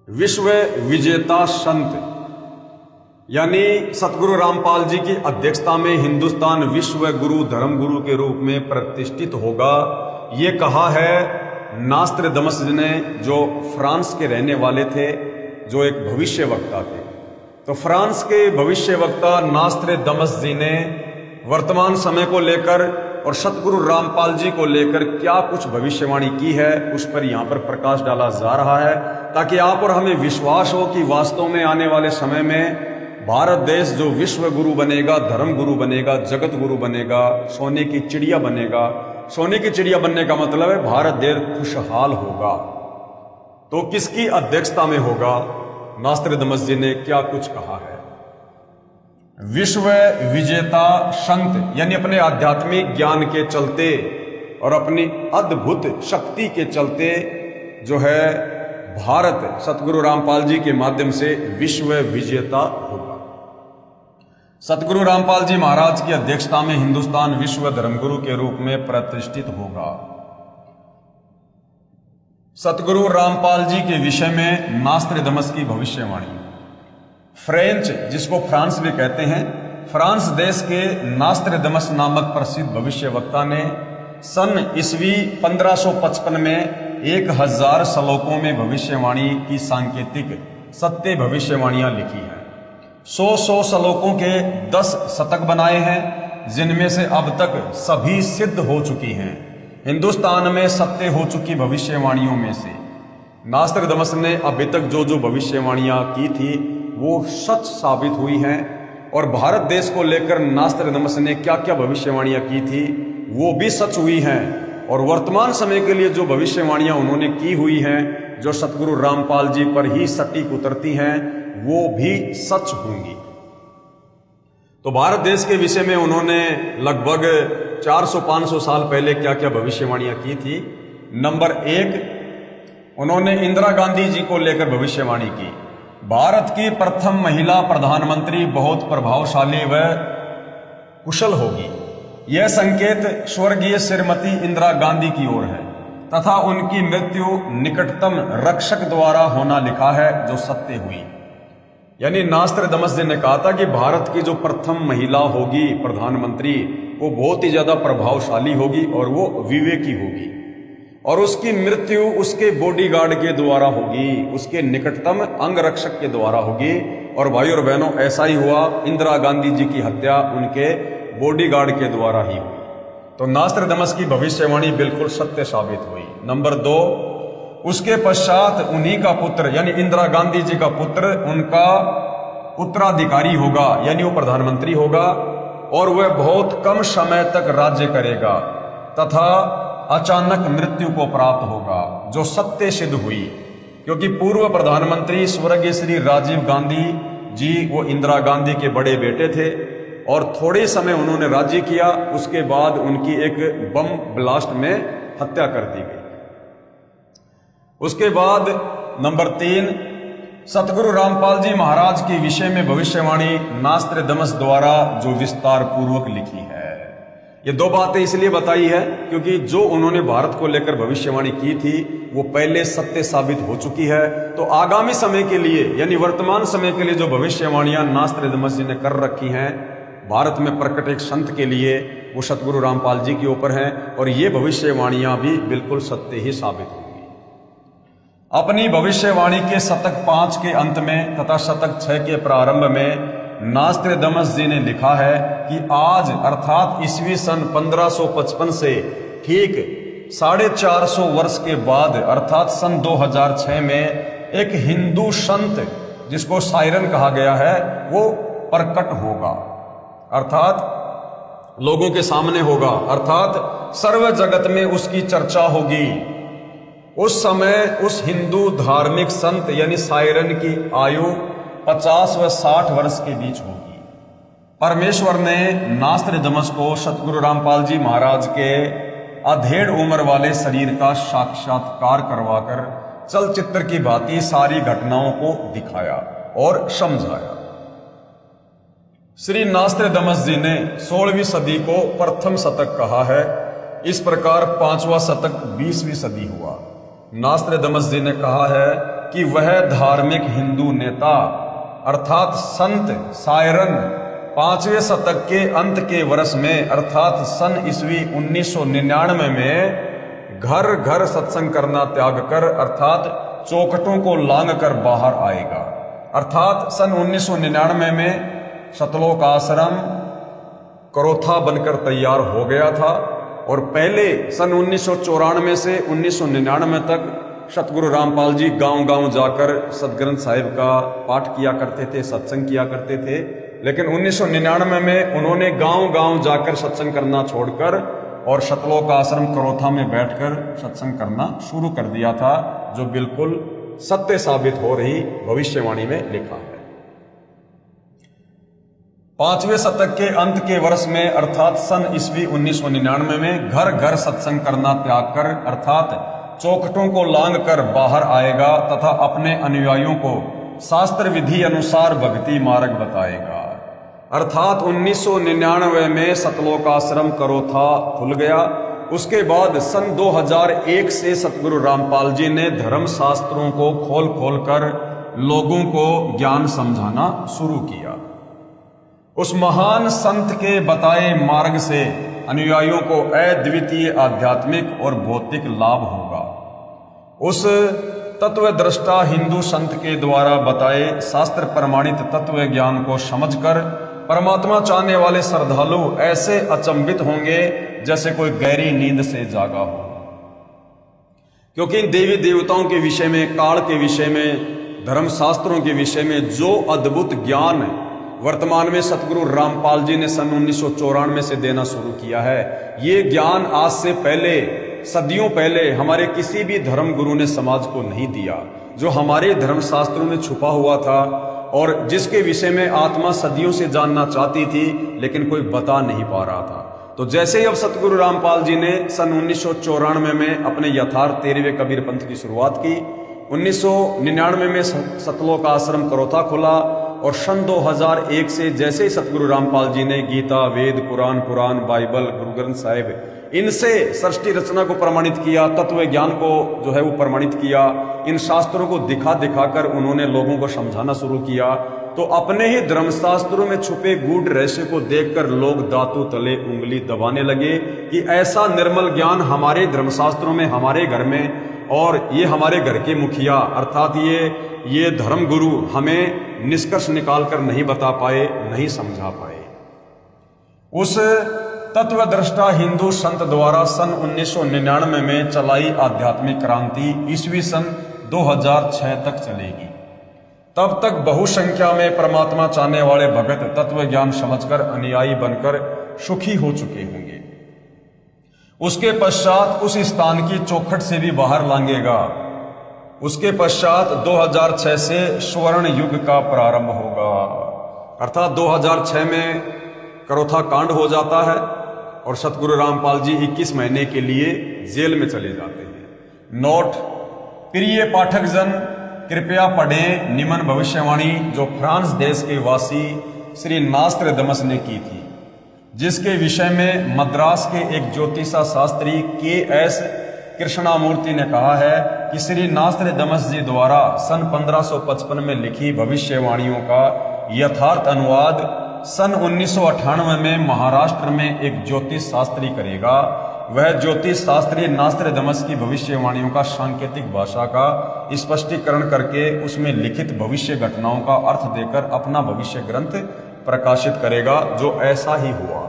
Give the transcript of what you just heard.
विश्व विजेता संत यानी सतगुरु रामपाल जी की अध्यक्षता में हिंदुस्तान विश्व गुरु धर्म गुरु के रूप में प्रतिष्ठित होगा, ये कहा है नास्त्रदमस ने, जो फ्रांस के रहने वाले थे, जो एक भविष्य वक्ता थे। तो फ्रांस के भविष्य वक्ता नास्त्रदमस जी ने वर्तमान समय को लेकर और सतगुरु रामपाल जी को लेकर क्या कुछ भविष्यवाणी की है, उस पर यहाँ पर प्रकाश डाला जा रहा है, ताकि आप और हमें विश्वास हो कि वास्तव में आने वाले समय में भारत देश जो विश्व गुरु बनेगा, धर्म गुरु बनेगा, जगत गुरु बनेगा, सोने की चिड़िया बनेगा। सोने की चिड़िया बनने का मतलब है भारत देश खुशहाल होगा। तो किसकी अध्यक्षता में होगा? नास्त्रदमस जी ने क्या कुछ कहा है? विश्व विजेता संत यानी अपने आध्यात्मिक ज्ञान के चलते और अपनी अद्भुत शक्ति के चलते जो है भारत सतगुरु रामपाल जी के माध्यम से विश्व विजेता होगा। सतगुरु रामपाल जी महाराज की अध्यक्षता में हिंदुस्तान विश्व धर्मगुरु के रूप में प्रतिष्ठित होगा। सतगुरु रामपाल जी के विषय में नास्त्रदमस की भविष्यवाणी। फ्रेंच, जिसको फ्रांस भी कहते हैं, फ्रांस देश के नास्त्रदमस नामक प्रसिद्ध भविष्य वक्ता ने सन ईस्वी 1555 में 1000 श्लोकों में भविष्यवाणी की सांकेतिक सत्य भविष्यवाणियां लिखी हैं। 100 श्लोकों के 10 शतक बनाए हैं, जिनमें से अब तक सभी सिद्ध हो चुकी हैं। हिंदुस्तान में सत्य हो चुकी भविष्यवाणियों में से नास्त्रदमस ने अभी तक जो जो भविष्यवाणियां की थी वो सच साबित हुई हैं, और भारत देश को लेकर नास्त्रदमस ने क्या क्या भविष्यवाणियां की थी वो भी सच हुई हैं। और वर्तमान समय के लिए जो भविष्यवाणियां उन्होंने की हुई हैं, जो सतगुरु रामपाल जी पर ही सटीक उतरती हैं, वो भी सच होंगी। तो भारत देश के विषय में उन्होंने लगभग 400-500 साल पहले क्या क्या भविष्यवाणियां की थी। नंबर 1, उन्होंने इंदिरा गांधी जी को लेकर भविष्यवाणी की। भारत की प्रथम महिला प्रधानमंत्री बहुत प्रभावशाली व कुशल होगी। यह संकेत स्वर्गीय श्रीमती इंदिरा गांधी की ओर है तथा उनकी मृत्यु निकटतम रक्षक द्वारा होना लिखा है, जो सत्य हुई। यानी नास्त्रदमस जी ने कहा था कि भारत की जो प्रथम महिला होगी प्रधानमंत्री, वो बहुत ही ज्यादा प्रभावशाली होगी और वो विवेकी होगी, और उसकी मृत्यु उसके बॉडीगार्ड के द्वारा होगी, उसके निकटतम अंगरक्षक के द्वारा होगी। और भाई और बहनों, ऐसा ही हुआ। इंदिरा गांधी जी की हत्या उनके बॉडीगार्ड के द्वारा ही हुई। तो नास्त्रदमस की भविष्यवाणी बिल्कुल सत्य साबित हुई। नंबर 2, उसके पश्चात उन्हीं का पुत्र यानी इंदिरा गांधी जी का पुत्र उनका उत्तराधिकारी होगा, यानी वो प्रधानमंत्री होगा, और वह बहुत कम समय तक राज्य करेगा तथा अचानक मृत्यु को प्राप्त होगा, जो सत्य सिद्ध हुई। क्योंकि पूर्व प्रधानमंत्री स्वर्गीय श्री राजीव गांधी जी वो इंदिरा गांधी के बड़े बेटे थे, और थोड़े समय उन्होंने राज्य किया, उसके बाद उनकी एक बम ब्लास्ट में हत्या कर दी गई। उसके बाद नंबर 3, सतगुरु रामपाल जी महाराज के विषय में भविष्यवाणी नास्त्रदमस द्वारा जो विस्तार पूर्वक लिखी है। ये 2 बातें इसलिए बताई है क्योंकि जो उन्होंने भारत को लेकर भविष्यवाणी की थी वो पहले सत्य साबित हो चुकी है। तो आगामी समय के लिए यानी वर्तमान समय के लिए जो भविष्यवाणियां नास्त्रदमस जी ने कर रखी हैं भारत में प्रकट एक संत के लिए, वो सतगुरु रामपाल जी के ऊपर हैं, और ये भविष्यवाणियां भी बिल्कुल सत्य ही साबित होंगी। अपनी भविष्यवाणी के शतक 5 के अंत में तथा शतक 6 के प्रारंभ में नास्त्रदमस जी ने लिखा है कि आज अर्थात ईस्वी सन 1555 से ठीक 450 वर्ष के बाद अर्थात सन 2006 में एक हिंदू संत जिसको सायरन कहा गया है वो प्रकट होगा, अर्थात लोगों के सामने होगा, अर्थात सर्व जगत में उसकी चर्चा होगी। उस समय उस हिंदू धार्मिक संत यानी सायरन की आयु 50 व 60 वर्ष के बीच होगी। परमेश्वर ने नास्त्रदमस को सतगुरु रामपाल जी महाराज के अधेड़ उम्र वाले शरीर का साक्षात्कार करवाकर चलचित्र की भांति सारी घटनाओं को दिखाया और समझाया। श्री नास्त्रदमस जी ने 16वीं सदी को प्रथम शतक कहा है। इस प्रकार 5वां शतक 20वीं सदी हुआ। नास्त्रदमस जी ने कहा है कि वह धार्मिक हिंदू नेता अर्थात संत सायरन 5वें शतक के अंत के वर्ष में अर्थात सन ईस्वी 1999 में घर घर सत्संग करना त्याग कर अर्थात चौखटों को लांग कर बाहर आएगा। अर्थात सन 1999 में सतलोक आश्रम करोथा बनकर तैयार हो गया था और पहले सन 1994 से 1999 तक सतगुरु रामपाल जी गांव-गांव जाकर सतग्रंथ साहिब का पाठ किया करते थे, सत्संग किया करते थे। लेकिन 1999 में उन्होंने गांव-गांव जाकर सत्संग करना छोड़कर और सतलोक आश्रम करोथा में बैठकर सत्संग करना शुरू कर दिया था, जो बिल्कुल सत्य साबित हो रही भविष्यवाणी में लिखा है। 5वें शतक के अंत के वर्ष में अर्थात सन ईस्वी 1999 में घर घर सत्संग करना त्याग कर अर्थात चौखटों को लांग कर बाहर आएगा तथा अपने अनुयायियों को शास्त्र विधि अनुसार भक्ति मार्ग बताएगा। अर्थात 1999 में सतलोक आश्रम करोथा खुल गया। उसके बाद सन 2001 से सतगुरु रामपाल जी ने धर्म शास्त्रों को खोल खोल कर लोगों को ज्ञान समझाना शुरू किया। उस महान संत के बताए मार्ग से अनुयायियों को अद्वितीय आध्यात्मिक और भौतिक लाभ होगा। उस तत्वदृष्टा हिंदू संत के द्वारा बताए शास्त्र प्रमाणित तत्व ज्ञान को समझकर परमात्मा चाहने वाले श्रद्धालु ऐसे अचंभित होंगे जैसे कोई गहरी नींद से जागा हो, क्योंकि देवी देवताओं के विषय में, काल के विषय में, धर्म शास्त्रों के विषय में जो अद्भुत ज्ञान वर्तमान में सतगुरु रामपाल जी ने सन 1994 से देना शुरू किया है, ये ज्ञान आज से पहले, सदियों पहले हमारे किसी भी धर्म गुरु ने समाज को नहीं दिया। जो हमारे धर्म शास्त्रों में छुपा हुआ था और जिसके विषय में आत्मा सदियों से जानना चाहती थी लेकिन कोई बता नहीं पा रहा था। तो जैसे ही अब सतगुरु रामपाल जी ने सन 1994 में अपने यथार्थ 13वें कबीर पंथ की शुरुआत की, 1999 में सतलोक आश्रम करोथा खुला और सन 2001 से जैसे ही सतगुरु रामपाल जी ने गीता, वेद, कुरान, बाइबल, गुरु ग्रंथ साहिब इनसे सृष्टि रचना को प्रमाणित किया, तत्व ज्ञान को जो है वो प्रमाणित किया, इन शास्त्रों को दिखा दिखाकर उन्होंने लोगों को समझाना शुरू किया, तो अपने ही धर्मशास्त्रों में छुपे गूढ़ रहस्य को देखकर लोग दांतों तले उंगली दबाने लगे कि ऐसा निर्मल ज्ञान हमारे धर्मशास्त्रों में, हमारे घर में, और ये हमारे घर के मुखिया अर्थात ये धर्म गुरु हमें निष्कर्ष निकालकर नहीं बता पाए, नहीं समझा पाए। उस तत्वदृष्टा हिंदू संत द्वारा सन 1999 में चलाई आध्यात्मिक क्रांति ईस्वी सन 2006 तक चलेगी। तब तक बहुसंख्या में परमात्मा चाहने वाले भगत तत्व ज्ञान समझकर अनुयायी बनकर सुखी हो चुके होंगे। उसके पश्चात उस स्थान की चौखट से भी बाहर लांघेगा। उसके पश्चात 2006 से स्वर्ण युग का प्रारंभ होगा। अर्थात 2006 में करोथा कांड हो जाता है और सतगुरु रामपाल जी 21 महीने के लिए जेल में चले जाते हैं। नोट: प्रिय पाठक जन, कृपया पढ़ें निम्न भविष्यवाणी जो फ्रांस देश के वासी श्री नास्त्रदमस ने की थी, जिसके विषय में मद्रास के एक ज्योतिषा शास्त्री के.एस. कृष्णामूर्ति ने कहा है कि श्री नास्त्रदमस जी द्वारा सन 1555 में लिखी भविष्यवाणियों का यथार्थ अनुवाद सन 1998 में महाराष्ट्र में एक ज्योतिष शास्त्री करेगा। वह ज्योतिष शास्त्री नास्त्रदमस की भविष्यवाणियों का सांकेतिक भाषा का स्पष्टीकरण करके उसमें लिखित भविष्य घटनाओं का अर्थ देकर अपना भविष्य ग्रंथ प्रकाशित करेगा, जो ऐसा ही हुआ।